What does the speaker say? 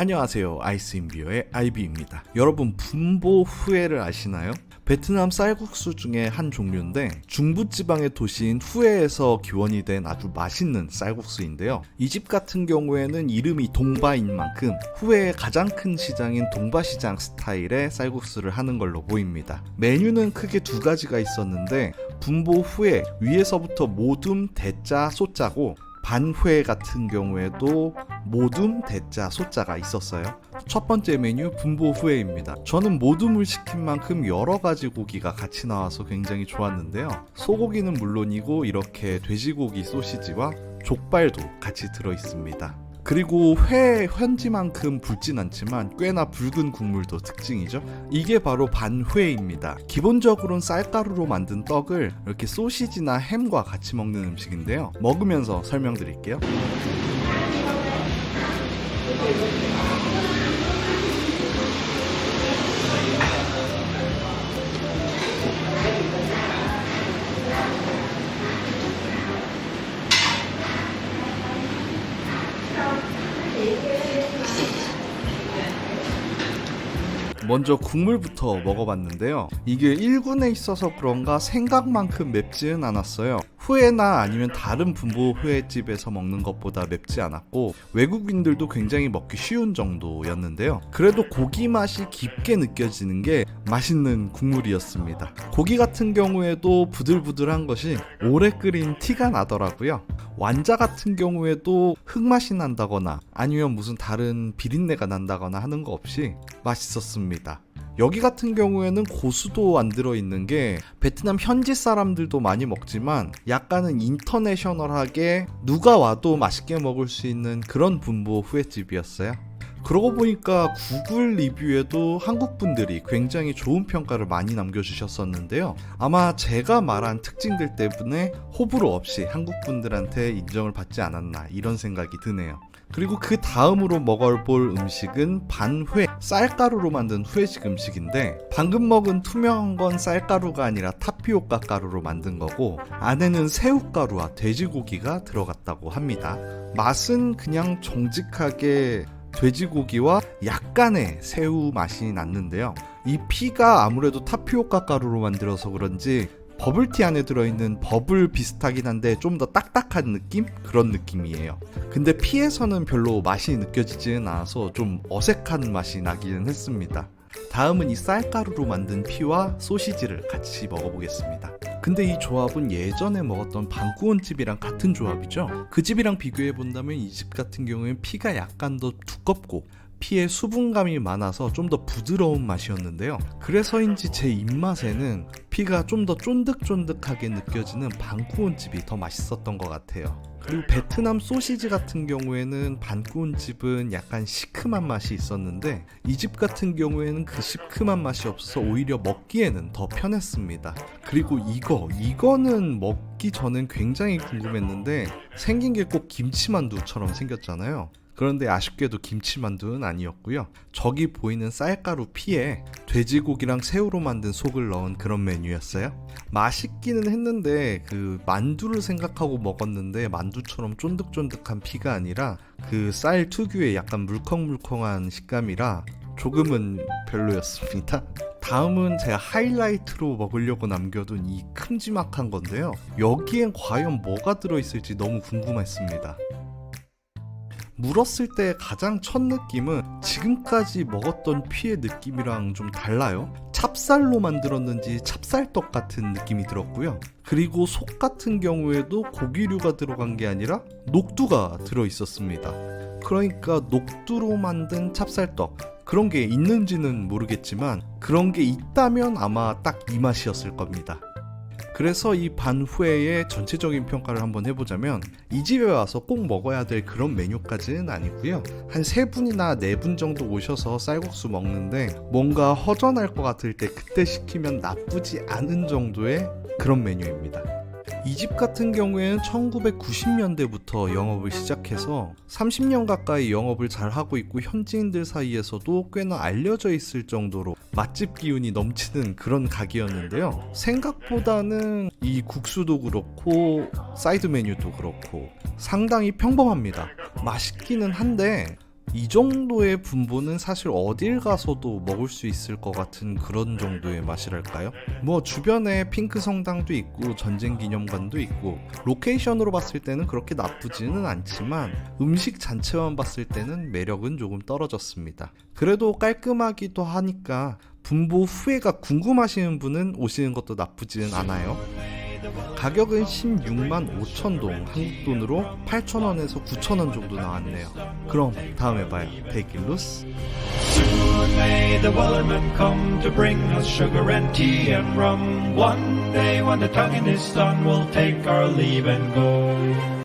안녕하세요. 아이스인비어의 아이비입니다. 여러분 분보 후에를 아시나요? 베트남 쌀국수 중에 한 종류인데 중부지방의 도시인 후에에서 기원이 된 아주 맛있는 쌀국수인데요. 이 집 같은 경우에는 이름이 동바인 만큼 후에의 가장 큰 시장인 동바시장 스타일의 쌀국수를 하는 걸로 보입니다. 메뉴는 크게 두 가지가 있었는데 분보 후에 위에서부터 모둠, 대짜, 소짜고 반회 같은 경우에도 모둠, 대짜, 소짜가 있었어요. 첫 번째 메뉴 분보 후에입니다. 저는 모둠을 시킨 만큼 여러 가지 고기가 같이 나와서 굉장히 좋았는데요. 소고기는 물론이고 이렇게 돼지고기 소시지와 족발도 같이 들어 있습니다. 그리고 회 현지만큼 붉진 않지만 꽤나 붉은 국물도 특징이죠. 이게 바로 반회입니다. 기본적으로는 쌀가루로 만든 떡을 이렇게 소시지나 햄과 같이 먹는 음식인데요. 먹으면서 설명드릴게요. 먼저 국물부터 먹어봤는데요. 이게 1군에 있어서 그런가 생각만큼 맵지는 않았어요. 후에나 아니면 다른 분보 후에집에서 먹는 것보다 맵지 않았고 외국인들도 굉장히 먹기 쉬운 정도였는데요. 그래도 고기 맛이 깊게 느껴지는 게 맛있는 국물이었습니다. 고기 같은 경우에도 부들부들한 것이 오래 끓인 티가 나더라고요. 완자 같은 경우에도 흙맛이 난다거나 아니면 무슨 다른 비린내가 난다거나 하는 거 없이 맛있었습니다. 여기 같은 경우에는 고수도 안 들어있는 게 베트남 현지 사람들도 많이 먹지만 약간은 인터내셔널하게 누가 와도 맛있게 먹을 수 있는 그런 분보 후회집이었어요. 그러고 보니까 구글 리뷰에도 한국 분들이 굉장히 좋은 평가를 많이 남겨주셨었는데요. 아마 제가 말한 특징들 때문에 호불호 없이 한국 분들한테 인정을 받지 않았나 이런 생각이 드네요. 그리고 그 다음으로 먹어볼 음식은 반회, 쌀가루로 만든 후회식 음식인데 방금 먹은 투명한 건 쌀가루가 아니라 타피오카 가루로 만든 거고 안에는 새우가루와 돼지고기가 들어갔다고 합니다. 맛은 그냥 정직하게 돼지고기와 약간의 새우 맛이 났는데요. 이 피가 아무래도 타피오카 가루로 만들어서 그런지 버블티 안에 들어있는 버블 비슷하긴 한데 좀 더 딱딱한 느낌? 그런 느낌이에요. 근데 피에서는 별로 맛이 느껴지지는 않아서 좀 어색한 맛이 나기는 했습니다. 다음은 이 쌀가루로 만든 피와 소시지를 같이 먹어보겠습니다. 근데 이 조합은 예전에 먹었던 방구온 집이랑 같은 조합이죠. 그 집이랑 비교해본다면 이 집 같은 경우에는 피가 약간 더 두껍고 피에 수분감이 많아서 좀 더 부드러운 맛이었는데요. 그래서인지 제 입맛에는 피가 좀 더 쫀득쫀득하게 느껴지는 방구온집이 더 맛있었던 것 같아요. 그리고 베트남 소시지 같은 경우에는 반구온집은 약간 시큼한 맛이 있었는데 이 집 같은 경우에는 그 시큼한 맛이 없어서 오히려 먹기에는 더 편했습니다. 그리고 이거는 먹기 전엔 굉장히 궁금했는데 생긴 게 꼭 김치만두처럼 생겼잖아요. 그런데 아쉽게도 김치만두는 아니었고요. 저기 보이는 쌀가루 피에 돼지고기랑 새우로 만든 속을 넣은 그런 메뉴였어요. 맛있기는 했는데 그 만두를 생각하고 먹었는데 만두처럼 쫀득쫀득한 피가 아니라 그 쌀 특유의 약간 물컹물컹한 식감이라 조금은 별로였습니다. 다음은 제가 하이라이트로 먹으려고 남겨둔 이 큼지막한 건데요. 여기엔 과연 뭐가 들어있을지 너무 궁금했습니다. 물었을 때 가장 첫 느낌은 지금까지 먹었던 피의 느낌이랑 좀 달라요. 찹쌀로 만들었는지 찹쌀떡 같은 느낌이 들었고요. 그리고 속 같은 경우에도 고기류가 들어간 게 아니라 녹두가 들어있었습니다. 그러니까 녹두로 만든 찹쌀떡 그런 게 있는지는 모르겠지만 그런 게 있다면 아마 딱 이 맛이었을 겁니다. 그래서 이 반후에의 전체적인 평가를 한번 해보자면 이 집에 와서 꼭 먹어야 될 그런 메뉴까지는 아니고요. 한 3분이나 4분 정도 오셔서 쌀국수 먹는데 뭔가 허전할 것 같을 때 그때 시키면 나쁘지 않은 정도의 그런 메뉴입니다. 이 집 같은 경우에는 1990년대부터 영업을 시작해서 30년 가까이 영업을 잘 하고 있고 현지인들 사이에서도 꽤나 알려져 있을 정도로 맛집 기운이 넘치는 그런 가게였는데요. 생각보다는 이 국수도 그렇고 사이드 메뉴도 그렇고 상당히 평범합니다. 맛있기는 한데 이 정도의 분보는 사실 어딜 가서도 먹을 수 있을 것 같은 그런 정도의 맛이랄까요? 뭐 주변에 핑크 성당도 있고 전쟁기념관도 있고 로케이션으로 봤을 때는 그렇게 나쁘지는 않지만 음식 자체만 봤을 때는 매력은 조금 떨어졌습니다. 그래도 깔끔하기도 하니까 분보 후회가 궁금하시는 분은 오시는 것도 나쁘지는 않아요. 가격은 16만 5천 동, 한국 돈으로 8,000원에서 9,000원 정도 나왔네요. 그럼 다음에 봐요. 데킬루스. Soon may the wellerman come to bring us sugar and tea and rum. One day when the tonguing is done, we'll take our leave and go.